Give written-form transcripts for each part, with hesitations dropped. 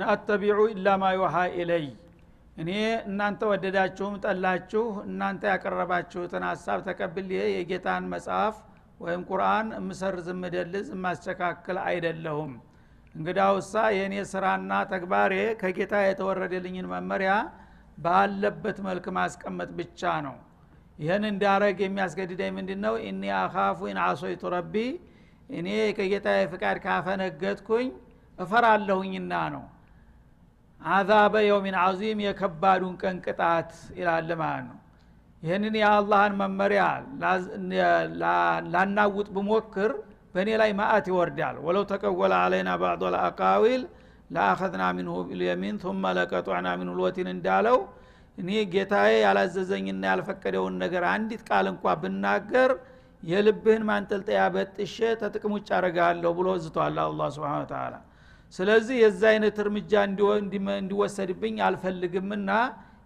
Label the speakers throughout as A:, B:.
A: አተቢዑ ኢላ ማ ዩሃ ኢለይ እኔ እናንተ ወደዳችሁም ጠላችሁ እናንተ ያቀረባችሁትን ሐሳብ ተቀብዬ የጌታን መጽሐፍ ወይም ቁርአን እምሰርዝ እምደልዝ ማስተካከል አይደለሁም። እንግዳውሳ የኔ ስራና ተግባሬ ከጌታ የተወረደልኝን መመሪያ ባለበት መልክ ማስቀመጥ ብቻ ነው። ይሄን እንዳረግ የሚያስገድደኝ ምንድነው? ኢኒ አኻፉ ኢን አሶይቱ ረቢ እኔ ከጌታዬ ፍቃድ ካፈነገጥኩኝ እፈራለሁኝና ነው። አዛበ የውሚን ዐዚም የከባዱን ቀን ቅጣት ይላል ማለት ነው። ይሄንን የአላህን መመሪያ ላናውጥ ብሞክር በእኔ ላይ ማአት ይወርዳል። ወለው ተቀወለ አለይና ባዕዱ አልአቃዊል ለአኸዝና ሚንሁ ቢልየሚን ثم لقطعنا منه الوتين እንዳለው እኔ ጌታዬ ያላዘዘኝና ያልፈቀደውን ነገር አንዲት ቃል እንኳን ብናገር የልብህን ማንጠልጠያ በጥሼ ተጥቅም ውጭ አረጋለሁ ብሎ ዝቷል አላህ Subhanahu Wa Ta'ala። ስለዚህ የዛ አይነት እርምጃ እንዲወሰድብኝ አልፈልግምና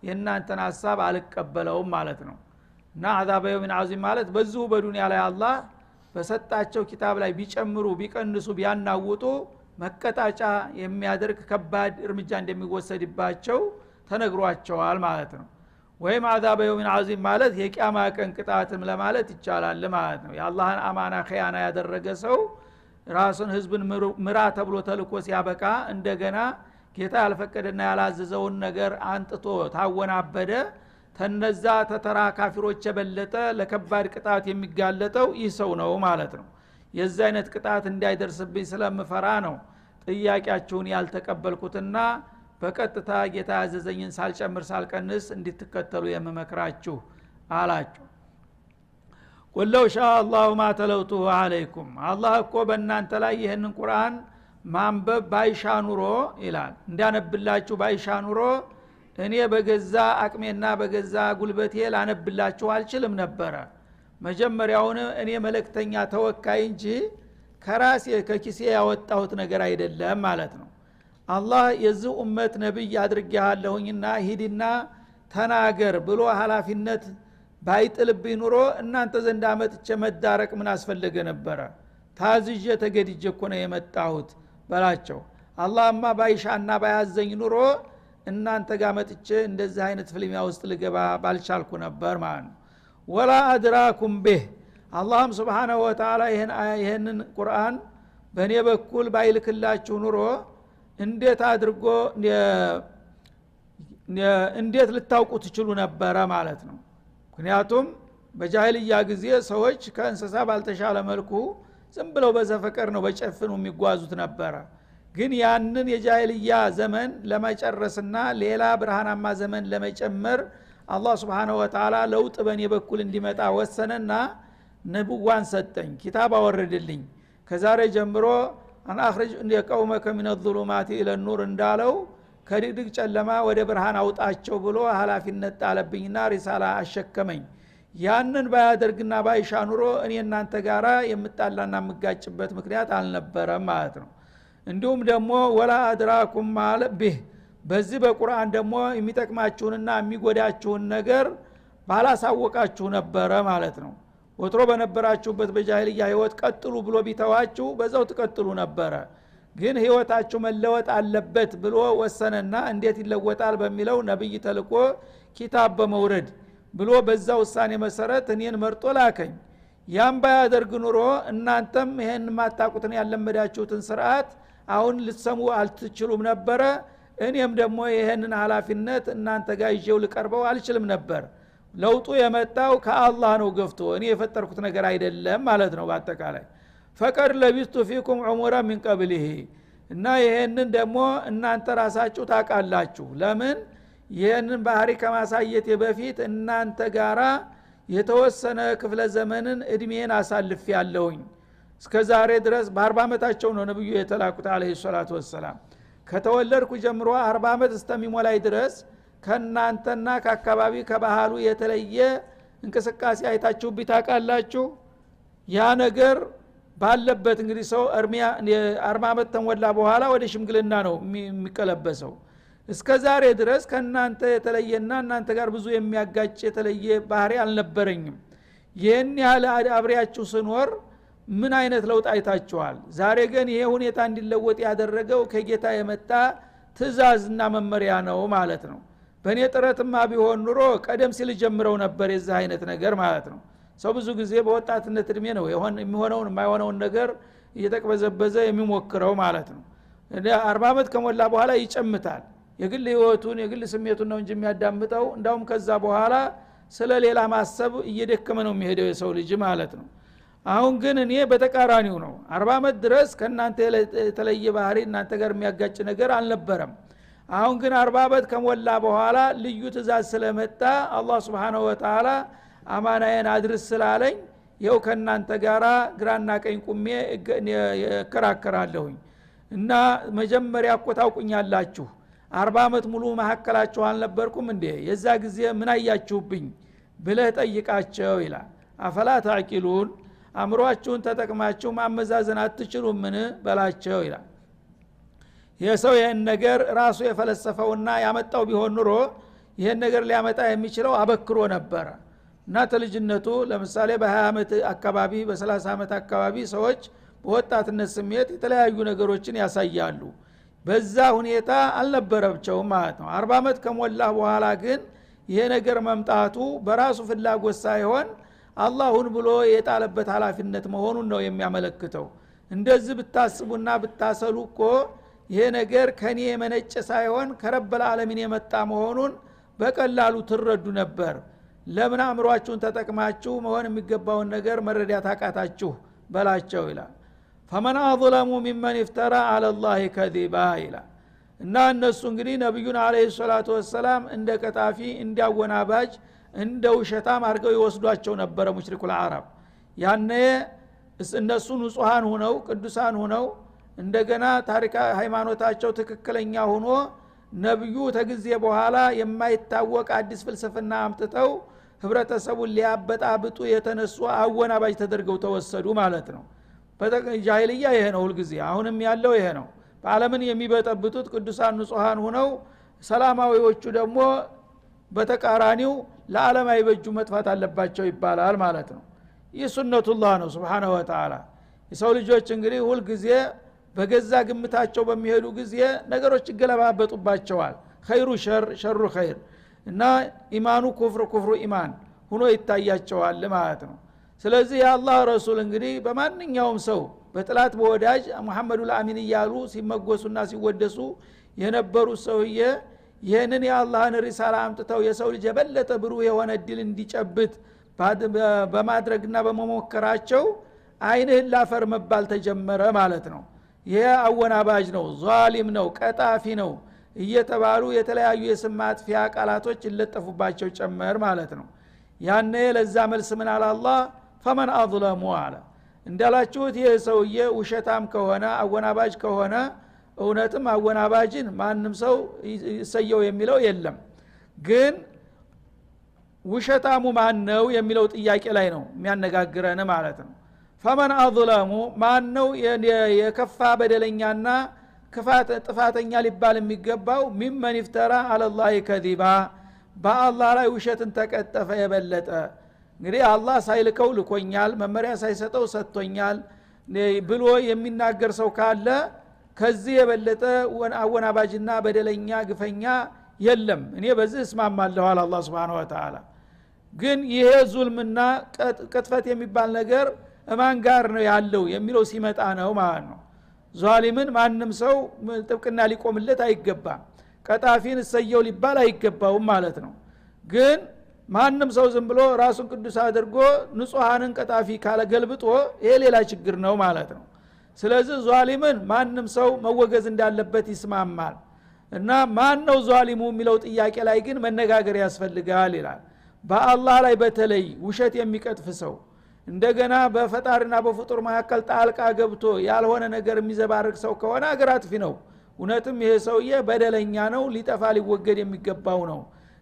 A: የእናንተን ሐሳብ አልቀበለውም ማለት ነው። እና አዛበ የውሚን ዐዚም ማለት በዚሁ በዱንያ ላይ አላህ በሰጣቸው ኪታብ ላይ ቢጨምሩ ቢቀንሱ ቢያናውጡ መቀጣጫ የሚያደርግ ከባድ እርምጃ እንደሚወሰድባቸው ተነግሯቸዋል ማለት ነው። ወይም አዛበ የውሚን ዐዚም ማለት የቂያማ ቀን ቅጣትም ለማለት ይቻላል ማለት ነው። የአላህን አማና ኺያና ያደረገ ሰው ራሱን ህዝብን ምራ ተብሎ ተልኮ ሲያበቃ እንደገና ጌታ ያልፈቀደና ያላዘዘውን ነገር አንጥቶ ታወናበደ ተነዛ ተተራ ካፊሮች የበለጠ ለከባድ ቅጣት የሚጋለጠው ይህ ሰው ነው ማለት ነው። የዛ አይነት ቅጣት እንዳይደርስብኝ ስለምፈራ ነው ጥያቄያችሁን ያልተቀበልኩትና በቀጥታ ጌታ ያዘዘኝን ሳልጨምር ሳልቀንስ እንድትከተሉ የምመክራችሁ አላችሁ። ወለው ሻአ አላሁ ማ ተለውቱሁ አለይኩም አላህ እኮ በእናንተ ላይ ይህንን ቁርአን ማንበብ ባይሻ ኑሮ ይላል እንዳነብላችሁ ባይሻ ኑሮ እኔ በገዛ አቅሜና በገዛ ጉልበቴ ላነብላችሁ አልችልም ነበረ። መጀመሪያውን እኔ መልእክተኛ ተወካይ እንጂ ከራሴ ከኪሴ ያወጣሁት ነገር አይደለም ማለት ነው። አላህ የዚህ ኡመት ነብይ አድርጌሃለሁኝና ሂድና ተናገር ብሎ ኃላፊነት ባይጥልብኝ ኑሮ እናንተ ዘንድ አመጥቼ መዳረቅ ምን አስፈልገ ነበረ? ታዝዤ ተገድጄ እኮ ነው የመጣሁት በላቸው። አላህማ ባይሻና ባያዘኝ ኑሮ እናንተ ጋር መጥቼ እንደዚህ አይነት ፍልሚያ ውስጥ ልገባ ባልቻልኩ ነበር ማለት ነው። ወላ አድራኩም ቢህ አላህም Subhanahu Wa Ta'ala ይሄንን ቁርአን በእኔ በኩል ባይልክላችሁ ኑሮ እንዴት አድርጎ እንዴት ልታውቁ ትችሉ ነበረ ማለት ነው። ምክንያቱም በጃሂልያ ጊዜ ሰዎች ከእንስሳ ባልተሻለ መልኩ ዝም ብለው በዘፈቀር ነው በጨፍኑ የሚጓዙት ነበረ። ግን ያንን የጃሂልያ ዘመን ለመጨረስና ሌላ ብርሃናማ ዘመን ለመጨመር አላህ Subhanahu Wa Ta'ala ለውጥ በእኔ በኩል እንዲመጣ ወሰነና ነብዋን ሰጠኝ፣ ኪታብ አወረደልኝ። ከዛሬ ጀምሮ አን አخرج የቀውመከ من الظلمات الى النور እንዳለው ከድቅድቅ ጨለማ ወደ ብርሃን አውጣቸው ብሎ ኃላፊነት ጣለብኝና ሪሳላ አሸከመኝ። ያንን ባያደርግና ባይሻ ኑሮ እኔ እናንተ ጋራ የምጣላና የምጋጭበት ምክንያት አልነበረም ማለት ነው። እንዲሁም ደግሞ ወላ አድራኩም ማለት ቢህ በዚህ በቁርአን ደግሞ የሚጠቅማችሁንና የሚጎዳችሁን ነገር ባላሳወቃችሁ ነበረ ማለት ነው። ወትሮ በነበራችሁበት በጃሂልያ ህይወት ቀጥሉ ብሎ ቢተዋችሁ በዛው ተቀጥሉ ነበረ። ግን ህይወታችሁ መለወጥ አለበት ብሎ ወሰነና እንዴት ይለወጣል በሚለው ነብይ ተልቆ ኪታብ በመውረድ ብሎ በዛ ውሳኔ መሰረት እኔን መርጦ ላከኝ። ያም ባያደርግ ኑሮ እናንተም ይሄን ማታቁትን ያለመዳችሁትን ስርዓት አሁን ልትሰሙ አልትችሉም ነበረ። እኔም ደግሞ ይሄንን ኃላፊነት እናንተ ጋር ይዤው ልቀርበው አልችልም ነበር። ለውጡ የመጣው ከአላህ ነው ገፍቶ እኔ የፈጠርኩት ነገር አይደለም ማለት ነው። በአጠቃላይ ፈቀድ ለቢስቱ ፊኩም ዑሙራ ሚን ቀብሊሂ እና ይሄንን ደግሞ እናንተ ራሳችሁ ታውቃላችሁ። ለምን ይሄንን ባህሪ ከማሳየት በፊት እናንተ ጋራ የተወሰነ ክፍለ ዘመንን እድሜን አሳልፍ ያለውኝ እስከ ዛሬ ድረስ በ40 አመታቸው ነው ነብዩ የተላኩት አለይሂ ሰላቱ ወሰለም። ከተወለድኩ ጀምሮ 40 አመት እስከሚሞላይ ድረስ ከናንተና ከአካባቢ ከባህሉ የተለየ እንቅስቃሴ አይታችሁ ቢታቃላችሁ። ያ ነገር ባለበት እንግዲህ ሰው 40 አመት ተሞላ በኋላ ወደ ሽምግልና ነው የሚቀለበሰው። እስከ ዛሬ ድረስ ከናንተ የተለየና እናንተ ጋር ብዙ የሚያጋጭ የተለየ ባህሪ አልነበረኝም። ይሄን ያህል አብሪያችሁ ስኖር ምን አይነት ለውጥ አይታችኋል? ዛሬ ግን ይሄ ሁኔታ እንዲለወጥ ያደረገው ከጌታ የመጣ ትእዛዝና መመሪያ ነው ማለት ነው። በእኔ ጥረትማ ቢሆን ኑሮ ቀደም ሲል ጀምረው ነበር የዛ አይነት ነገር ማለት ነው። ሰው ብዙ ጊዜ በወጣትነት እድሜ ነው የሚሆነውን የማይሆነውን ነገር እየተቀበዘበዘ የሚሞክረው ማለት ነው። 40 አመት ከሞላ በኋላ ይጨምታል። የግል ህይወቱን የግል ስሜቱን ነው እንጂ የሚያዳምጠው እንዳውም ከዛ በኋላ ስለ ሌላ ማሰብ እየደከመ ነው የሚሄደው የሰው ልጅ ማለት ነው። አሁን ግን እኔ በተቃራኒው ነው 40 አመት ድረስ ከናንተ የተለየ ባህሪ እናንተ ጋር የሚያጋጭ ነገር አልነበረም። አሁን ግን 40 አመት ከሞላ በኋላ ልዩ ትእዛዝ ስለመጣ አላህ Subhanahu Wa Ta'ala አማናዬን አድርስ ስላለኝ ይኸው ከናንተ ጋራ ግራና ቀኝ ቁሜ እከራከራለሁኝ እና መጀመሪያ እኮ ታውቁኛላችሁ 40 አመት ሙሉ መሐከላችሁ አልነበርኩም እንዴ የዛ ጊዜ ምን አያችሁብኝ ብለህ ጠይቃቸው ይላል። አፈላ ታቂሉን አምሮአችሁን ተጠቅማችሁ ማመዛዘን አትችሉምን በላቸው ይላል። የሰው ይሄን ነገር ራሱ የፈለሰፈውና ያመጣው ቢሆን ኑሮ ይሄን ነገር ሊያመጣ የሚችለው አበክሮ ነበር እና ተልጅነቱ ለምሳሌ በ20 አመት አካባቢ በ30 አመት አካባቢ ሰዎች በወጣትነት ስሜት የተለያዩ ነገሮችን ያሳያሉ። በዛ ሁኔታ አልነበረብቸውም ማለት ነው። 40 አመት ከሞላ በኋላ ግን ይሄ ነገር መምጣቱ በራሱ ፍላጎት ሳይሆን አላሁን ብሎ የጣለበት ኃላፊነት መሆኑን ነው የሚያመለክተው። እንደዚህ ብታስቡና ብታሰሉ እኮ ይሄ ነገር ከኔ የመነጨ ሳይሆን ከረበል ዓለሚን የመጣ መሆኑን በቀላሉ ትረዱ ነበር። ለምን አእምሮአችሁን ተጠቅማችሁ መሆን የሚገባውን ነገር መረዳት አቃታችሁ በላቸው ይላል። فمن اظلم ممن افترى على الله كذبا ይላል። እና እነሱ እንግዲህ ነብዩን አለይሂ ሰላቱ ወሰለም እንደ ቀጣፊ እንዲያወናባጅ እንደ ውሸታም አድርገው ይወስዷቸው ነበር ሙሽሪኩል አረብ። ያኔ እነሱ ንጹሃን ሆነው ቅዱሳን ሆነው እንደገና ታሪካ ሃይማኖታቸው ትክክለኛ ሆኖ ነብዩ ተግዜ በኋላ የማይታወቅ አዲስ ፍልስፍና አምጥተው ህብረተሰቡን ሊያበጣብጡ የተነሱ አወናባጅ ተደርገው ተወሰዱ ማለት ነው። በጃሂልያ ይሄ ነው ሁሉ ጊዜ አሁንም ያለው ይሄ ነው። በአለምን የሚበጠብጡት ቅዱሳን ንጹሃን ሆነው ሰላማዊዎቹ ደግሞ በተቃራኒው ለዓለም አይበጁ መጥፋት አለባቸው ይባላል ማለት ነው። ይህ ሱነቱላህ ነው Subhanahu Wa Ta'ala። የሰው ልጆች እንግዲህ ሁሉ ጊዜ በገዛ ግምታቸው በሚሄዱ ጊዜ ነገሮች ይገለባበጡባቸዋል። ኸይሩ ሸር ሸሩ ኸይር እና ኢማኑ ኩፍሩ ኩፍሩ ኢማን ሆኖ ይታያቸዋል ማለት ነው። ስለዚህ የአላህ ረሱል እንግዲህ በማንኛውም ሰው በጥላት በወዳጅ መሐመዱል አሚን እያሉ ሲመጎሱና ሲወደሱ የነበሩ ሰውዬ ይህንን የአላህን ሪሳላ አምጥተው የሰው ልጅ የበለጠ ብሩህ የሆነ እድል እንዲጨብጥ በማድረግና በመሞከራቸው አይንህን ላፈር መባል ተጀመረ ማለት ነው። ይሄ አወናባጅ ነው፣ ዛሊም ነው፣ ቀጣፊ ነው እየተባሉ የተለያዩ የስም ማጥፊያ ቃላቶች ይለጠፉባቸው ጨመር ማለት ነው። ያኔ ለዛ መልስ ምን አለ አላህ فمن اظلم አለ። እንዳላችሁት ይሄ ሰውዬ ውሸታም ከሆነ አወናባጅ ከሆነ እውነትም አወናባጅን ማንም ሰው ይሰየው የሚለው የለም። ግን ውሸታሙ ማን ነው የሚለው ጥያቄ ላይ ነው የሚያነጋግረን ማለት ነው። فمن اظلم ማን ነው የከፋ በደለኛና ጥፋተኛ ሊባል የሚገባው ممن افترى على الله كذبا በአላህ ላይ ውሸትን ተቀጠፈ የበለጠ። እንግዲህ አላህ ሳይልከው ልኮኛል መመሪያ ሳይሰጠው ሰጥቶኛል ብሎ የሚናገር ሰው ካለ ከዚህ የበለጠ አወናባጅና በደለኛ ግፈኛ የለም። እኔ በዚህ እስማማለሁ አለ አላህ Subhanahu Wa Ta'ala። ግን ይሄ ዙልምና ቅጥፈት የሚባል ነገር እማን ጋር ነው ያለው የሚለው ሲመጣ ነው ማለት ነው። ዛሊምን ማንም ሰው ጥብቅና ሊቆምለት አይገባም። ቀጣፊን ሰየው ሊባል አይገባውም ማለት ነው። ግን ማንም ሰው ዝም ብሎ ራሱን ቅዱስ አድርጎ ንጹሃንን ቀጣፊ ካለ ገልብጦ ይሄ ሌላ ችግር ነው ማለት ነው። ስለዚህ ዛሊምን ማንም ሰው መወገዝ እንዳለበት ይስማማል። እና ማን ነው ዛሊሙ የሚለው ጥያቄ ላይ ግን መነጋገር ያስፈልጋል ይላል። በአላህ ላይ በተለይ ውሸት የሚቀጥፍ ሰው እንደገና በፈጣሪና በፍጡር መካከል ጣልቃ ገብቶ ያልሆነ ነገር የሚዘባርቅ ሰው ከሆነ አገር አጥፊ ነው። እውነትም ይሄ ሰውዬ በደለኛ ነው፣ ሊጠፋ ሊወገድ የሚገባው ነው።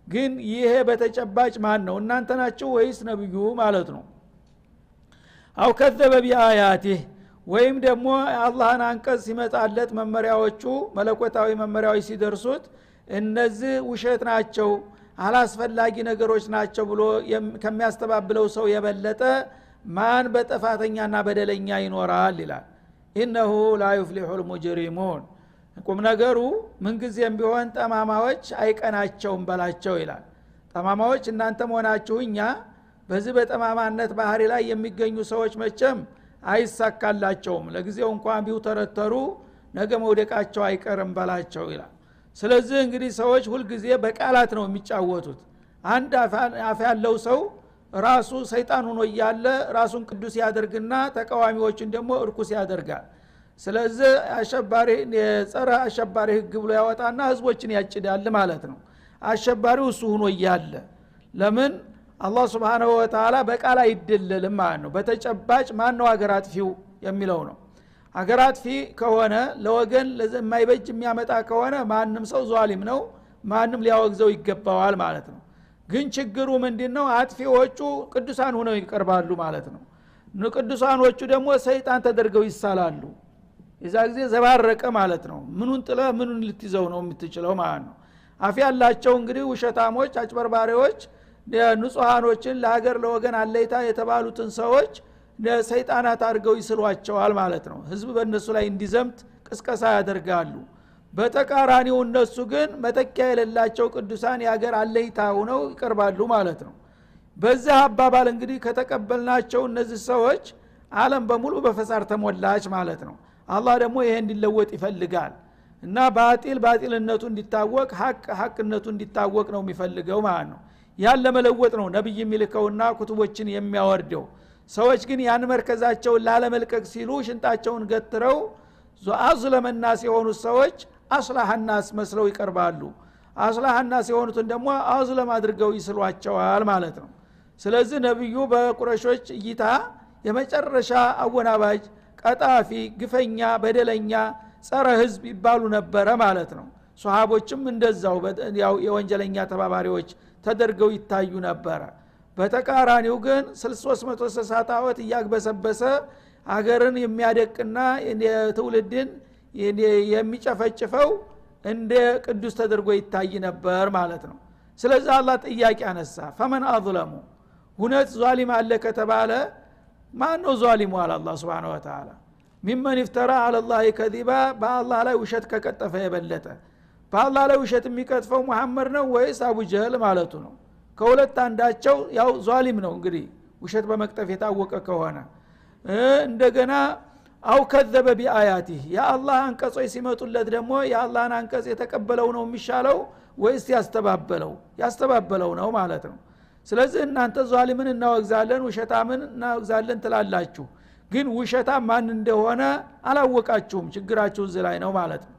A: ግን ይሄ በተጨባጭ ማን ነው? እናንተ ናችሁ ወይስ ነብዩ ማለት ነው? አው ከዘበ ቢአያቲህ ወይም ደግሞ አላህን አንቀጽ ሲመጣለት መመሪያዎቹ መለኮታዊ መመሪያዎች ሲደርሱት እነዚህ ውሸት ናቸው አላስፈላጊ ነገሮች ናቸው ብሎ ከሚያስተባብለው ሰው የበለጠ ማን በጥፋተኛና በደለኛ ይኖራል ይላል። ኢነሁ ላ ይፍሊሁል ሙጅሪሙን ቁም ነገሩ ምን ጊዜም ቢሆን ጠማማዎች አይቀናቸውም በላቸው ይላል። ጠማማዎች እናንተም ሆናችሁ እኛ በዚህ በጠማማነት ባህሪ ላይ የሚገኙ ሰዎች መቼም አይሳካላቸውም። ለጊዜው እንኳን ቢውተረተሩ ነገ መውደቃቸው አይቀርም በላቸው ይላል። ስለዚህ እንግዲህ ሰዎች ሁሉ ጊዜ በቃላት ነው የሚጫወቱት። አንድ አፍ ያለው ሰው ራሱ ሰይጣን ሆኖ እያለ ራሱን ቅዱስ ያደርግና ተቃዋሚዎችን ደግሞ እርኩስ ያደርጋል። ስለዚህ አሸባሪ የጸረ አሸባሪ ህግ ብሎ ያወጣና ህዝቦችን ያጭዳል ማለት ነው። አሸባሪው እሱ ሆኖ እያለ ለምን አላህ Subhanahu Wa Ta'ala በቃል አይደለልም ማለት ነው። በተጨባጭ ማን ነው ሀገር አጥፊው የሚለው ነው። ሀገር አጥፊ ከሆነ ለወገን ለማይበጅ የሚያመጣ ከሆነ ማንም ሰው ዟሊም ነው፣ ማንም ሊያወግዘው ይገባዋል ማለት ነው። ግን ችግሩ ምንድነው? አጥፊዎቹ ቅዱሳን ሆነው ይቀርባሉ ማለት ነው። ቅዱሳኖቹ ደግሞ ሰይጣን ተደርገው ይሳላሉ። የዛ ጊዜ ዘባረቀ ማለት ነው። ምኑን ጥለ ምኑን ልትይዘው ነው የምትችለው ማለት ነው። አፍ ያላቸው እንግዲህ ውሸታሞች፣ አጭበርባሪዎች ንጹሃኖችን ለሀገር ለወገን አለይታ የተባሉትን ሰዎች ለሰይጣናት አድርገው ይስሏቸዋል ማለት ነው። ህዝብ በእነሱ ላይ እንዲዘምት ቅስቀሳ ያደርጋሉ። በተቃራኒው እነሱ ግን መተኪያ የሌላቸው ቅዱሳን የሀገር አለይታ ሆነው ይቀርባሉ ማለት ነው። በዛ አባባል እንግዲህ ከተቀበልናቸው እነዚህ ሰዎች ዓለም በሙሉ በፈሳድ ተሞላች ማለት ነው። አላህ ደግሞ ይሄ እንዲለወጥ ይፈልጋል እና ባጢልነቱ እንዲታወቅ ሐቅነቱ እንዲታወቅ ነው የሚፈልገው ማለት ነው። ያን ለመለወጥ ነው ነብይ የሚልከውና ኩቱቦችን የሚያወርደው። ሰዎች ግን ያን መርከዛቸውን ላለመልቀቅ ሲሉ ሽንጣቸውን ገትረው አዝለመናስ የሆኑ ሰዎች አስላህናስ መስለው ይቀርባሉ። አስላህናስ የሆኑትን ደግሞ አዝለም አድርገው ይስሏቸዋል ማለት ነው። ስለዚህ ነብዩ በቁረሾች እይታ የመጨረሻ አወናባጅ፣ ቀጣፊ፣ ግፈኛ፣ በደለኛ፣ ጸረ ህዝብ ይባሉ ነበረ ማለት ነው። ሷሃቦችም እንደዛው ያው የወንጀለኛ ተባባሪዎች ተደርገው ይታዩ ነበረ። በተቃራኒው ግን 360 ዓመት እያግበሰበሰ አገርን የሚያደቅና የትውልድን የሚጨፈጭፈው እንደ ቅዱስ ተደርጎ ይታይ ነበር ማለት ነው። ስለዚህ አላህ ጥያቄ አነሳ። ፈመን አዝለሙ ሁነት ዟሊም አለ ከተባለ ማን ነው ዟሊሙ? አለ አላህ Subhanahu Wa Ta'ala ሚመን ይፍተራ አለ አላህ ከዚባ በአላህ ላይ ውሸት ከቀጠፈ የበለጠ። በአላህ ላይ ውሸት የሚቀጥፈው መሐመድ ነው ወይስ አቡ ጀህል ማለቱ ነው? ከሁለት አንዳቸው ያው ዟሊም ነው እንግዲህ ውሸት በመቅጠፍ የታወቀ ከሆነ። እንደገና አው ከዘበ ቢአያቲህ የአላህ አንቀጾች ሲመጡለት ደግሞ የአላህን አንቀጽ የተቀበለው ነው የሚሻለው ወይስ ያስተባበለው ነው ማለት ነው። ስለዚህ እናንተ ዟሊምን እናወግዛለን ውሸታምን እናወግዛለን ትላላችሁ፣ ግን ውሸታም ማን እንደሆነ አላወቃችሁም። ችግራችሁ እዚህ ላይ ነው ማለት ነው።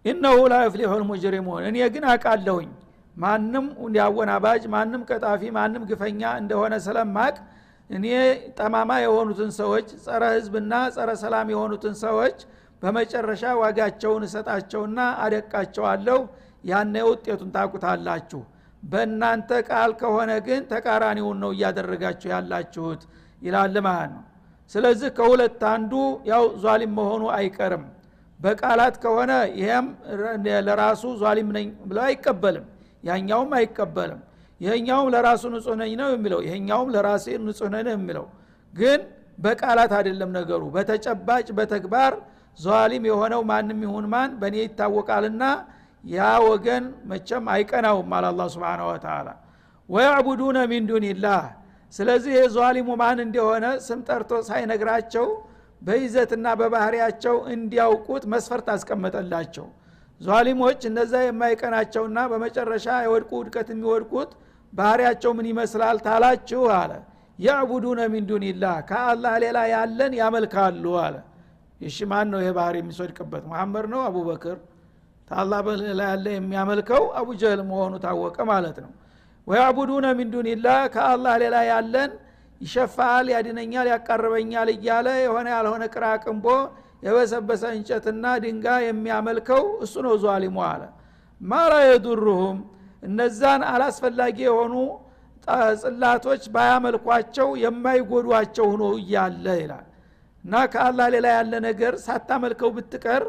A: ኢነሁ ላ ይፍሊሁል ሙጅሪሙን እኔ ግን አውቃለሁኝ ማንም ያወናባጅ ማንም ቀጣፊ ማንም ግፈኛ እንደሆነ ስለማቅ እኔ ጠማማ የሆኑትን ሰዎች ጸረ ህዝብና ጸረ ሰላም የሆኑትን ሰዎች በመጨረሻ ዋጋቸውን እሰጣቸውና አደቃቸዋለሁ። ያኔ ውጤቱን ታውቁታላችሁ። በእናንተ ቃል ከሆነ ግን ተቃራኒውን ነው እያደረጋችሁ ያላችሁት ይላል ማለት ነው። ስለዚህ ከሁለት አንዱ ያው ዟሊም መሆኑ አይቀርም። በቃላት ከሆነ ይሄም ለራሱ ዟሊም ነኝ ብሎ አይቀበልም፣ ያኛውም አይቀበልም። ይሄኛውም ለራሱ ንጹህ ነኝ ነው የሚለው፣ ይሄኛውም ለራሴ ንጹህ ነኝ ነው የሚለው። ግን በቃላት አይደለም ነገሩ፣ በተጨባጭ በተግባር ዟሊም የሆነው ማንም ይሁን ማን በእኔ ይታወቃልና ያ ወገን መቼም አይቀናውም አለ አላህ Subhanahu Wa Ta'ala። ወያዕቡዱነ ሚን ዱኒላህ ስለዚህ የዟሊሙ ማን እንደሆነ ስም ጠርቶ ሳይነግራቸው በይዘትና በባህሪያቸው እንዲያውቁት መስፈርት አስቀመጠላቸው። ዟሊሞች እነዛ የማይቀናቸውና በመጨረሻ የወድቁ ውድቀት የሚወድቁት ባህሪያቸው ምን ይመስላል ታላችሁ አለ። ያዕቡዱነ ሚን ዱኒላህ ከአላህ ሌላ ያለን ያመልካሉ አለ። እሺ ማን ነው ይሄ ባህሪ የሚወድቅበት? መሐመድ ነው? አቡበክር? ታላህ በሌላ ያለ የሚያመልከው አቡ ጀህል መሆኑ ታወቀ ማለት ነው። ወያዕቡዱነ ሚን ዱኒላህ ከአላህ ሌላ ያለን ይሸፋል፣ ያድነኛል፣ ያቀርበኛል እያለ የሆነ ያልሆነ ቅራቅንቦ የበሰበሰ እንጨትና ድንጋይ የሚያመልከው እሱ ነው ዟሊሙ አለ። ማላ የዱሩሁም እነዛን አላስፈላጊ የሆኑ ጽላቶች ባያመልኳቸው የማይጎዷቸው ሆኖ እያለ ይላል። እና ከአላህ ሌላ ያለ ነገር ሳታመልከው ብትቀር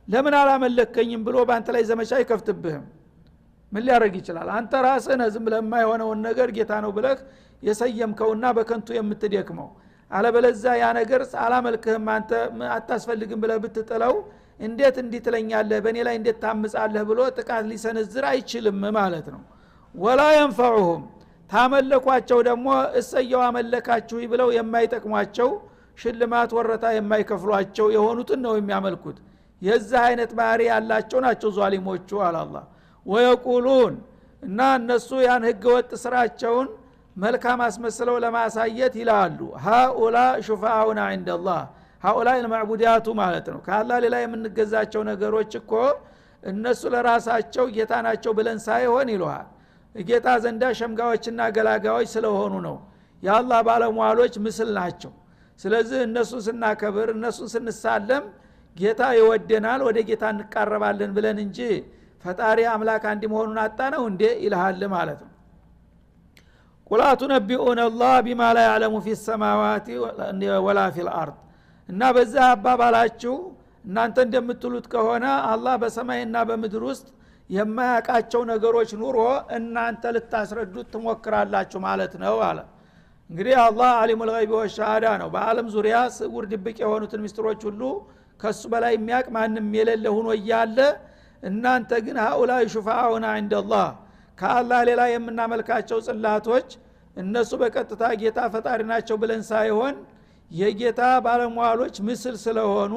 A: ለምን አላመለከኝም ብሎ በአንተ ላይ ዘመቻ አይከፍትብህም። ምን ሊያደርግ ይችላል? አንተ ራስህ ነህ ዝም ብለህ የማይሆነውን ነገር ጌታ ነው ብለህ የሰየምከውና በከንቱ የምትደክመው። አለበለዚያ ያ ነገር አላመልክህም አንተ አታስፈልግም ብለህ ብትጥለው እንዴት እንዲትለኛለህ በእኔ ላይ እንዴት ታምጻለህ ብሎ ጥቃት ሊሰነዝር አይችልም ማለት ነው። ወላ ينفعهم ታመለኳቸው ደግሞ እሰየው አመለካችሁ ብለው የማይጠቅሟቸው ሽልማት ወረታ የማይከፍሏቸው የሆኑትን ነው የሚያመልኩት። የዛ አይነት ባህሪ ያላቸው ናቸው ዟሊሞቹ አላህ። ወየቁሉን እና እነሱ ያን ህገወጥ ስራቸውን መልካም አስመስለው ለማሳየት ይላሉ ሃኡላ ሹፋኡና ዐንደላህ ሃኡላ المعبودات ማለት ነው። ከአላህ ሌላ የምንገዛቸው ነገሮች እኮ እነሱ ለራሳቸው ጌታ ናቸው ብለን ሳይሆን ይሏል ጌታ ዘንዳ ሸምጋዮችና ገላጋዮች ስለሆኑ ነው። የአላህ ባለሟሎች ምስል ናቸው። ስለዚህ እነሱን ስናከብር እነሱን ስንሳለም ጌታ ይወደናል ወደ ጌታ እንቃረባለን ብለን እንጂ ፈጣሪ አምላክ አንድ መሆኑን አጣነው እንዴ ይልሃል ማለት ነው። ቁላቱ ነቢኡን አላህ ቢማ ላ ያዕለሙ ፊ ሰማዋት ወላ ፊል አርድ እና በዛ አባባላችሁ እናንተ እንደምትሉት ከሆነ አላህ በሰማይና በምድር ውስጥ የማያቃቸው ነገሮች ኑሮ እናንተ ልታስረዱት ትሞክራላችሁ ማለት ነው አለ። እንግዲህ አላህ አሊሙል ገይብ ወሸሃዳ ነው። በአለም ዙሪያ ስውር ድብቅ የሆኑትን ምስጢሮች ሁሉ ከሱ በላይ የሚያቅ ማንም የሌለ ሆኖ እያለ እናንተ ግን ሃኡላይ ሹፋኡና ዐንደላህ ከአላህ ሌላ የምናመልካቸው ጽላቶች እነሱ በቀጥታ ጌታ ፈጣሪ ናቸው ብለን ሳይሆን የጌታ ባለሟሎች ምስል ስለሆኑ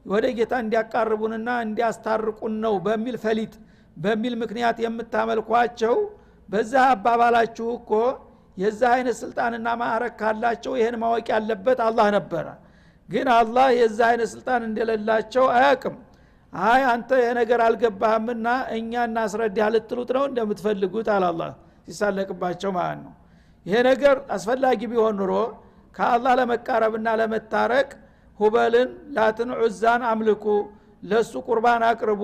A: ወደ ጌታ እንዲያቃርቡንና እንዲያስታርቁን ነው በሚል ፈሊጥ በሚል ምክንያት የምታመልኳቸው በዛ አባባላችሁ እኮ የዛ አይነት ስልጣንና ማዕረግ ካላቸው ይሄን ማወቅ ያለበት አላህ ነበረ። ግን አላህ የዛ አይነት ስልጣን እንደሌላቸው አያውቅም። አይ አንተ ይሄ ነገር አልገባህምና እኛ እናስረዳህ ልትሉት ነው እንደምትፈልጉት አላህ ሲሳለቅባቸው ማለት ነው። ይሄ ነገር አስፈላጊ ቢሆን ኑሮ ከአላህ ለመቃረብና ለመታረቅ ሁበልን ላትን ዑዛን አምልኩ ለሱ ቁርባን አቅርቡ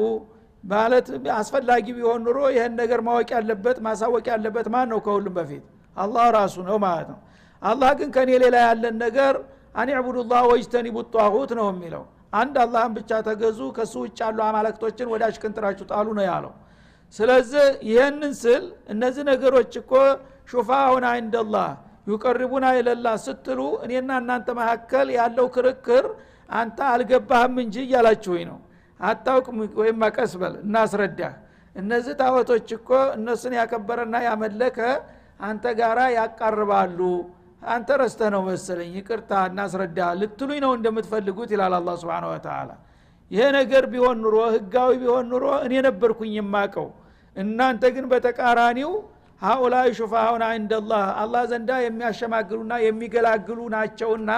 A: ማለት አስፈላጊ ቢሆን ኑሮ ይሄን ነገር ማወቅ ያለበት ማሳወቅ ያለበት ማን ነው? ከሁሉም በፊት አላህ ራሱ ነው ማለት ነው። አላህ ግን ከኔ ሌላ ያለን ነገር አን ዕቡዱላህ ወጅተኒቡ ጧጉት ነው የሚለው። አንድ አላህን ብቻ ተገዙ ከሱ ውጭ ያሉ አማልክቶችን ወዳጅ ቅንጥራችሁ ጣሉ ነው ያለው። ስለዚህ ይሄንን ስል እነዚህ ነገሮች እኮ ሹፋኡና ዐንደላህ ይቀርቡና ኢለላህ ስትሉ እኔና እናንተ መካከል ያለው ክርክር አንተ አልገባህም እንጂ እያላችሁኝ ነው። አታውቅም ወይም ማቀስበል እናስረዳህ። እነዚህ ጣዖቶች እኮ እነሱን ያከበረና ያመለከ አንተ ጋራ ያቃርባሉ አንተ ረስተህ ነው መሰለኝ ይቅርታ እናስረዳህ ልትሉኝ ነው እንደምትፈልጉት ይላል አላህ Subhanahu Wa Ta'ala። ይሄ ነገር ቢሆን ኑሮ ህጋዊ ቢሆን ኑሮ እኔ ነበርኩኝ የማቀው። እናንተ ግን በተቃራኒው ሃኡላይ ሹፋኡና ዐንደላህ አላህ ዘንዳ የሚያሸማግሉና የሚገላግሉ ናቸውና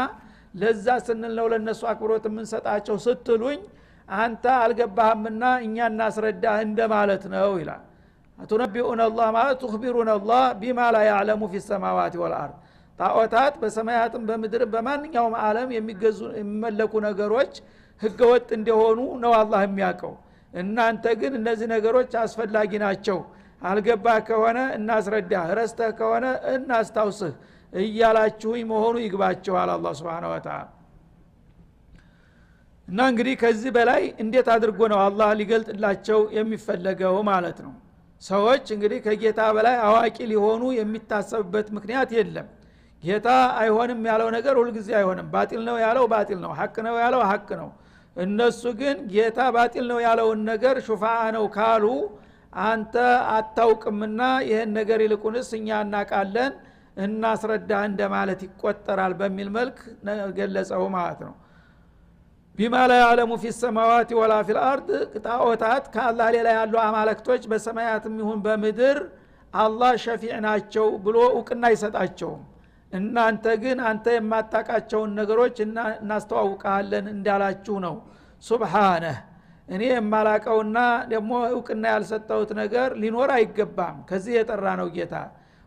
A: ለዛ ስንል ነው ለነሱ አክብሮት የምንሰጣቸው ስትሉኝ አንተ አልገባህምና እኛ እናስረዳህ እንደማለት ነው ይላል። አቱነቢኡን አላህ ማለት ትخبሩን አላህ ቢማ ላ ያዕለሙ ፊ ሰማዋት ወልአርድ ጣዖታት በሰማያትም በምድርም በማንኛውም ዓለም የሚገዙ የሚመለኩ ነገሮች ህገወጥ እንደሆኑ ነው አላህ የሚያውቀው። እናንተ ግን እነዚህ ነገሮች አስፈላጊ ናቸው አልገባህ ከሆነ እናስረዳህ ረስተህ ከሆነ እናስታውስህ እያላችሁኝ መሆኑ ይግባችኋል አላህ Subhanahu Wa Ta'ala። እና እንግዲህ ከዚህ በላይ እንዴት አድርጎ ነው አላህ ሊገልጥላቸው የሚፈለገው ማለት ነው። ሰዎች እንግዲህ ከጌታ በላይ አዋቂ ሊሆኑ የሚታሰብበት ምክንያት የለም። ጌታ አይሆንም ያለው ነገር ሁሉ ጊዜ አይሆንም። ባጢል ነው ያለው ባጢል ነው፣ ሐቅ ነው ያለው ሐቅ ነው። እነሱ ግን ጌታ ባጢል ነው ያለውን ነገር ሹፋዓ ነው ካሉ አንተ አታውቅምና ይሄን ነገር ይልቁንስ እኛ እናቃለን እናስረዳህ እንደማለት ይቆጠራል በሚል መልክ ገለጸው ማለት ነው። ቢማ ላ ያዕለሙ ፊ ሰማዋት ወላ ፊል አርድ ጣዖታት ከአላህ ሌላ ያሉ አማልክቶች በሰማያትም ይሁን በምድር አላህ ሸፊዕ ናቸው ብሎ እውቅና ይሰጣቸውም። እናንተ ግን አንተ የማታቃቸውን ነገሮች እናስተዋውቃለን እንዳላችሁ ነው። ሱብሃነህ እኔ የማላቀውና ደግሞ እውቅና ያልሰጠሁት ነገር ሊኖር አይገባም። ከዚህ የጠራ ነው ጌታ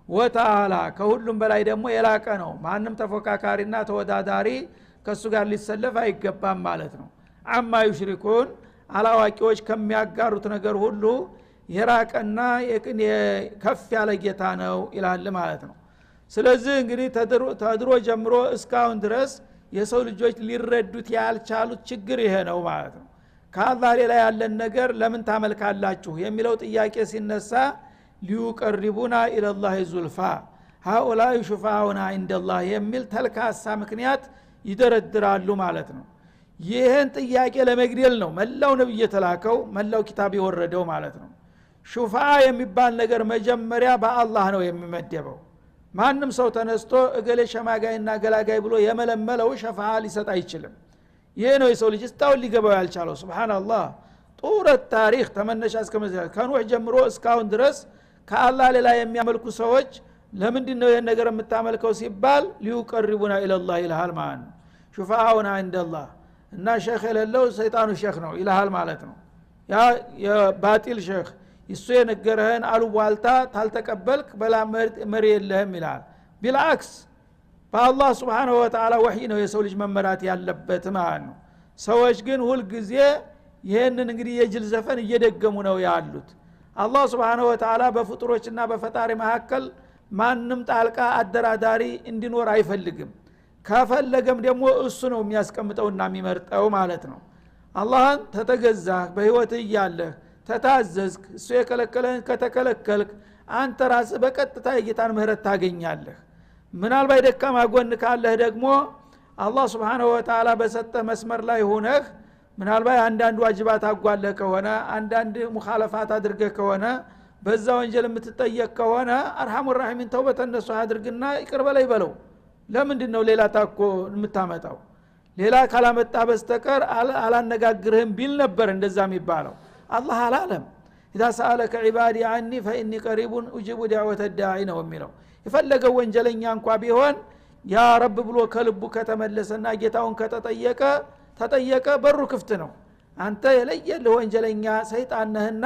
A: ወተዓላ ከሁሉም በላይ ደግሞ የላቀ ነው። ማንም ተፎካካሪና ተወዳዳሪ ከሱ ጋር ሊሰለፍ አይገባም ማለት ነው። አማ ይሽሪኩን አላዋቂዎች ከሚያጋሩት ነገር ሁሉ የራቀና ከፍ ያለ ጌታ ነው ይላል ማለት ነው። ስለዚህ እንግዲህ ተድሮ ጀምሮ እስካሁን ድረስ የሰው ልጆች ሊረዱት ያልቻሉት ችግር ይሄ ነው ማለት ነው። ከአላህ ሌላ ያለን ነገር ለምን ታመልካላችሁ የሚለው ጥያቄ ሲነሳ ሊዩቀርቡና ኢለላህ ዙልፋ ሃኡላይ ሹፋኡና ዐንደላህ የሚል ተልካሳ ምክንያት ይደረድራሉ ማለት ነው። ይህን ጥያቄ ለመግደል ነው መላው ነብይ የተላከው መላው ኪታብ የወረደው ማለት ነው። ሹፋ የሚባል ነገር መጀመሪያ በአላህ ነው የሚመደበው። ማንም ሰው ተነስቶ እገሌ ሸማጋይና ገላጋይ ብሎ የመለመለው ሸፋ ሊሰጥ አይችልም። ይሄ ነው የሰው ልጅ እስካሁን ሊገባው ያልቻለው። ሱብሃንአላህ ጡረት ታሪክ ተመነሻ እስከመዘ ከኑህ ጀምሮ እስካሁን ድረስ ከአላህ ሌላ የሚያመልኩ ሰዎች ለምንድነው ይሄን ነገር የምታመልከው ሲባል ሊቀርቡና ኢላላህ ይልሃል ማለት ነው። ሹፋአውና እንደላህ እና ሼክ የሌለው ሰይጣኑ ሼክ ነው ይልሃል ማለት ነው። ያ የባጢል ሼክ እሱ የነገረህን አሉባልታ ታልተቀበልክ በላ መሪ የለህም ይላል። ቢልአክስ በአላህ Subhanahu Wa Ta'ala ወህይ ነው የሰው ልጅ መመራት ያለበት ማለት ነው። ሰዎች ግን ሁሉ ጊዜ ይሄንን እንግዲህ የጅል ዘፈን እየደገሙ ነው ያሉት። አላህ Subhanahu Wa Ta'ala በፍጡሮችና በፈጣሪ መካከል ማንም ጣልቃ አደራዳሪ እንዲኖር አይፈልግም። ካፈለገም ደግሞ እሱ ነው የሚያስቀምጠውና የሚመርጠው ማለት ነው። አላህን ተተገዛህ በህይወት እያለህ ተታዘዝክ እሱ የከለከለህን ከተከለከልክ አንተ ራስህ በቀጥታ የጌታን ምህረት ታገኛለህ። ምናልባት ደካማ ጎን ካለህ ደግሞ አላህ Subhanahu Wa Ta'ala በሰጠ መስመር ላይ ሆነህ ምናልባት አንዳንድ ዋጅባት አጓለህ ከሆነ አንዳንድ ሙኻለፋት አድርገህ ከሆነ በዛ ወንጀል የምትጠየቅ ከሆነ አርሐሙ ረሂምን ተውበተን ነሱ አድርግና ይቅር በለይ በለው። ለምንድነው ሌላ ታኮ የምታመጣው? ሌላ ካላመጣ በስተቀር አላነጋግርህም ቢል ነበር እንደዛ የሚባለው። አላህ አላለም اذا سالك عبادي عني فاني قريب اجيب دعوه الداعي ነው የሚለው። የፈለገው ወንጀለኛ እንኳን ቢሆን ያ ረብ ብሎ ከልቡ ከተመለሰና ጌታውን ተጠየቀ በሩ ክፍት ነው። አንተ የለየልህ ወንጀለኛ ሰይጣን ነህና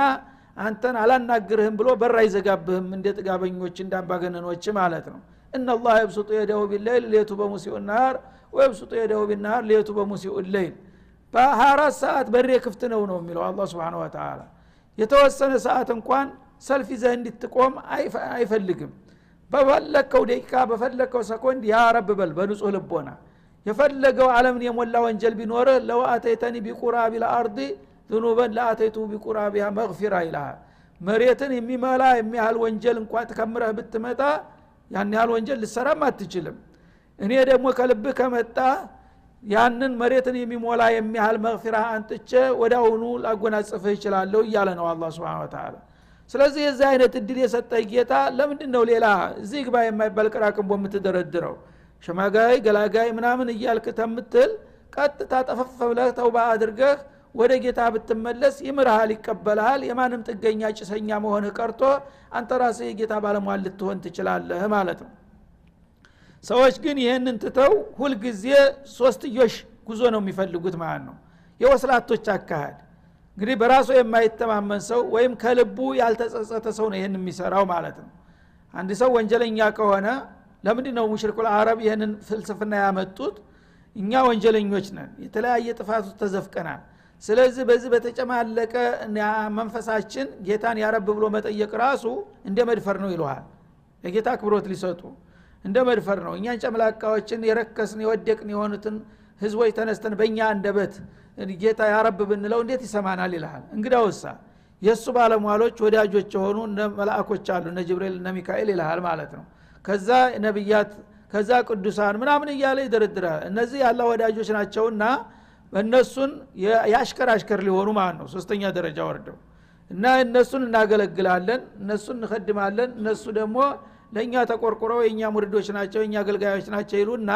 A: አንተን አላናግርህም ብሎ በር አይዘጋብህም እንደ ጥጋበኞች እንዳባገነኖች ማለት ነው። ان الله يبسط يده بالليل ليتوب مسيء النهار ويبسط يده بالنهار ليتوب مسيء الليل በ24 ሰዓት በሬ ክፍት ነው የሚለው አላህ Subhanahu Wa Ta'ala። የተወሰነ ሰዓት እንኳን ሰልፍ ይዘህ እንድትቆም አይፈልግም። በፈለከው ደቂቃ በፈለከው ሰኮንድ ያ ረብ በል በንጹህ ልቦና። የፈለገው ዓለምን የሞላ ወንጀል ቢኖር ለው አተይተኒ ቢቁራቢ الارض ذنوبا لاتيቱ ቢቁራቢها مغفرة ይላል። መሬትን የሚመላ የሚያህል ወንጀል እንኳን ተከምረህ ብትመጣ ያን ያህል ወንጀል ልሰራም አትችልም። እኔ ደግሞ ከልብ ከመጣ ያንን መሬትን የሚሞላ የሚያህል መግፊራ አንጥቼ ወዳውኑ ላጎናጽፈህ ይችላል ይያለ ነው አላህ Subhanahu Wa Ta'ala። ስለዚህ የዚህ አይነት እድል የሰጠህ ጌታ ለምንድነው ሌላ እዚህ ግባ የማይባል ቅራቅም በመተደረድረው ሸማጋይ ገላጋይ ምናምን እያልክ ተምትል ቀጥታ ጠፈፈ ብለህ ተውባ አድርገህ ወደ ጌታ ብትመለስ ይምርሃል ይቀበልሃል። የማንም ጥገኛ ጭሰኛ መሆን ቀርቶ አንተ ራስህ የጌታ ባለሟል ልትሆን ትችላለህ ማለት ነው። ሰዎች ግን ይሄንን ትተው ሁሉ ጊዜ ሶስትዮሽ ጉዞ ነው የሚፈልጉት ማለት ነው። የወስላቶች አካሄድ እንግዲህ በራሱ የማይተማመን ሰው ወይም ከልቡ ያልተጸጸተ ሰው ነው ይሄን የሚሰራው ማለት ነው። አንድ ሰው ወንጀለኛ ከሆነ ለምንድነው ሙሽሪኩል አረብ ይሄንን ፍልስፍና ያመጡት? እኛ ወንጀለኞች ነን፣ የተለያየ ጥፋት ውስጥ ተዘፍቀናል። ስለዚህ በዚህ በተጨማለቀ መንፈሳችን ጌታን ያረብ ብሎ መጠየቅ ራሱ እንደ መድፈር ነው ይሏል። ለጌታ ክብሮት ሊሰጡ እንደ መድፈር ነው። እኛን ጨምላቃዎችን የረከስን የወደቅን የሆኑትን ህዝቦች ተነስተን በእኛ አንደበት ጌታ ያረብ ብንለው እንዴት ይሰማናል ይላል። እንግዳውሳ የሱ ባለሟሎች ወዳጆች የሆኑ መላእክቶች አሉ እነ ጅብሪል እነ ሚካኤል ይላል ማለት ነው። ከዛ ነብያት ከዛ ቅዱሳን ምናምን እያለ ይደረድራል። እነዚህ ያላህ ወዳጆች ናቸውና በእነሱን ያሽከራሽከር ሊሆኑ ማለት ነው። ሶስተኛ ደረጃ ወርደው እና እነሱን እናገለግላለን እነሱን እንخدማለን እነሱ ደግሞ ለኛ ተቆርቆረው የኛ ሙሪዶች ናቸው የኛ አገልጋዮች ናቸው ይሉና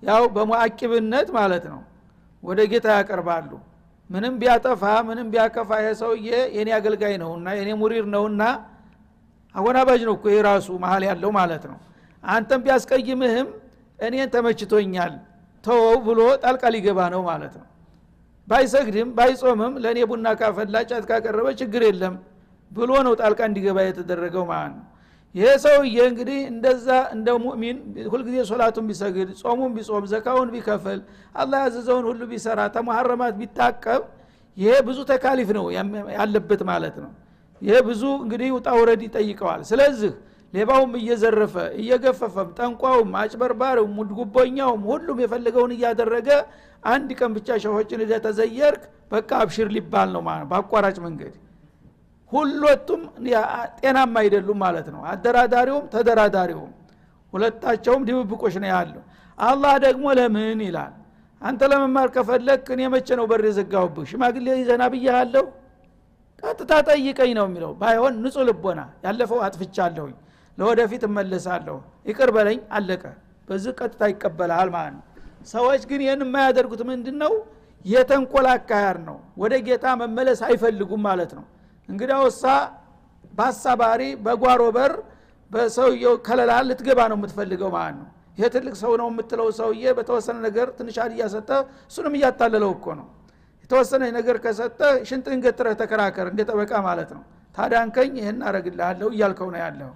A: ያው በሙአቂብነት ማለት ነው ወደ ጌታ ያቀርባሉ። ምንም ቢያጠፋ ምንም ቢያከፋ የሰውዬ የኔ አገልጋይ ነውና የኔ ሙሪድ ነውና አወናባጅ ነው እኮ የራሱ መሃል ያለው ማለት ነው። አንተም ቢያስቀይምህም እኔን ተመችቶኛል ተወው ብሎ ጣልቃ ሊገባ ነው ማለት ነው። ባይሰግድም ባይጾምም ለኔ ቡና ካፈላጫት ካቀረበ ችግር የለም ብሎ ነው ጣልቃ እንዲገባ የተደረገው ማለት ነው። ይሄ ሰውዬ እንግዲህ እንደዛ እንደ ሙእሚን ሁሉ ጊዜ ሶላቱን ቢሰግድ ጾሙን ቢጾም ዘካውን ቢከፍል አላህ ያዘዘውን ሁሉ ቢሰራ ተመሐረማት ቢታቀብ ይሄ ብዙ ተካሊፍ ነው ያለበት ማለት ነው። ይሄ ብዙ እንግዲህ ውጣውረድ ይጠይቀዋል። ስለዚህ ሌባውም እየዘረፈ እየገፈፈም ጠንቋውም አጭበርባሪውም ሙድጉቦኛውም ሁሉም የፈለገውን እያደረገ አንድ ቀን ብቻ ሸሆችን ለተዘየርክ በቃ አብሽር ሊባል ነው ማለት በአቋራጭ መንገድ ሁሉቱም ጤናማ አይደሉም ማለት ነው። አደራዳሪውም ተደራዳሪውም ሁለታቸውም ድብብቆሽ ነው ያለው። አላህ ደግሞ ለምን ይላል? አንተ ለመማር ከፈለክ እኔ መቼ ነው በር የዘጋሁብህ ሽማግሌ ይዘና ብያለሁ ቀጥታ ጠይቀኝ ነው የሚለው ባይሆን ንጹህ ልቦና ያለፈው አጥፍቻለሁኝ ለወደፊት እመለሳለሁ ይቅር በለኝ አለቀ በዚህ ቀጥታ ይቀበላል ማለት ነው ሰዎች ግን ይሄን የማያደርጉት ምንድነው የተንኮል አካሄድ ነው ወደ ጌታ መመለስ አይፈልጉም ማለት ነው እንግዲያውሳ ባሳባሪ በጓሮ በር በሰውየው ከለላ ልትገባ ነው የምትፈልገው ማለት ነው ይሄ ትልቅ ሰው ነው የምትለው ሰውዬ በተወሰነ ነገር ትንሽ አድያ ሰጠ እሱንም እያታለለው እኮ ነው የተወሰነ ነገር ከሰጠ ሽንጥን ገትረህ ተከራከር እንደጠበቃ ማለት ነው ታዳንከኝ ይሄን አረግልሃለሁ እያልከው ነው ያለው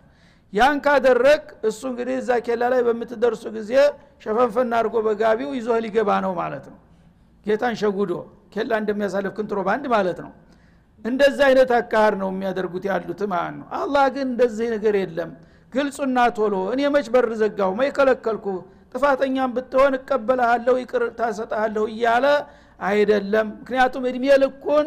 A: ያን ካደረክ እሱ እንግዲህ እዛ ኬላ ላይ በምትደርሱ ጊዜ ሸፈንፈና አድርጎ በጋቢው ይዞ ሊገባ ነው ማለት ነው ጌታን ሸጉዶ ኬላ እንደሚያሳልፍ ኮንትሮባንድ ማለት ነው እንደዛ አይነት አካር ነው የሚያደርጉት ያሉት ማለት ነው አላህ ግን እንደዚህ ነገር የለም ግልጹና ቶሎ እኔ መች በር ዘጋው ማይከለከልኩ ጥፋተኛም ብትሆን እቀበልሃለሁ ይቅርታ ሰጣለሁ እያለ አይደለም ምክንያቱም እድሜ ልኩን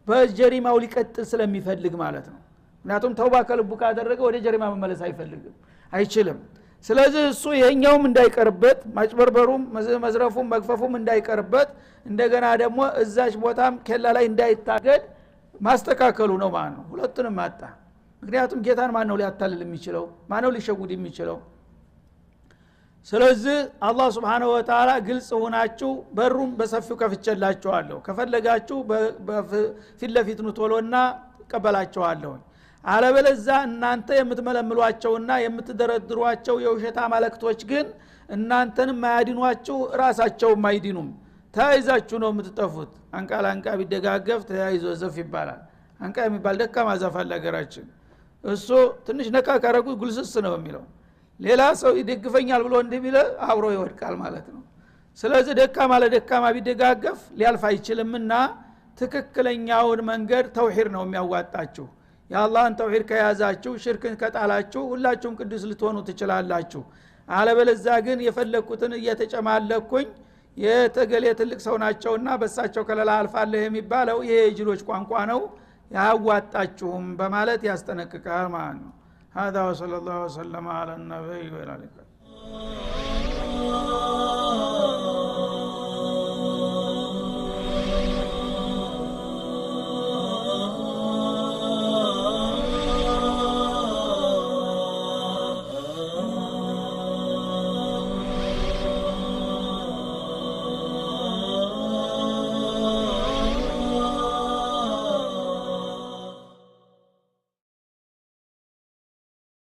A: በጀሪማው ሊቀጥል ስለሚፈልግ ማለት ነው ምክንያቱም ተውባ ከልቡ ካደረገ ወደ ጀሪማ መመለስ አይፈልግም አይችልም ስለዚህ እሱ ይሄኛውም እንዳይቀርበት ማጭበርበሩም መዝረፉም መግፈፉም እንዳይቀርበት እንደገና ደግሞ እዛች ቦታም ኬላ ላይ እንዳይታገድ ማስተካከሉ ነው ማለት ነው ሁለቱንም ማጣ ምክንያቱም ጌታን ማን ነው ሊያታልል የሚችለው ማን ነው ሊሸጉድ የሚችለው ስለዚህ አላህ Subhanahu Wa Ta'ala ግልጽ ሆናችሁ በሩን በሰፊው ከፍቼላችኋለሁ ከፈለጋችሁ በፊት ለፊት ኑቶሎና ተቀበላችኋለሁ አለበለዛ እናንተ የምትመለምሏቸውና የምትደረድሯቸው የውሸታ ማለክቶች ግን እናንተንም ማያድኗችሁ ራሳቸው ማይድኑም ታይዛችሁ ነው የምትጠፉት አንቃ ቢደጋገፍ ተያይዞ ዘፍ ይባላል አንቃ የሚባል ደካማ ዛፍ አለ ሀገራችን እሱ ትንሽ ነካ ካረጉት ጉልስስ ነው የሚለው ሌላ ሰው ይደግፈኛል ብሎ እንደሚለ አብሮ ይወድቃል ማለት ነው ስለዚህ ደካማ ለደካማ ቢደጋገፍ ሊያልፍ አይችልምና ትክክለኛውን መንገድ ተውሂድ ነው የሚያዋጣችሁ የአላህን ተውሂድ ከያዛችሁ ሽርክን ከጣላችሁ ሁላችሁም ቅዱስ ልትሆኑ ትችላላችሁ አለበለዛ ግን የፈለኩትን እየተጨማለኩኝ የተገለ ትልቅ ሰው ናቸውና በሳቸው ከለላ አልፋለህ የሚባለው ይሄ የጅሎች ቋንቋ ነው ያዋጣችሁም በማለት ያስጠነቅቃል ማለት ነው هذا وصلى الله وسلم على النبي وعلى اله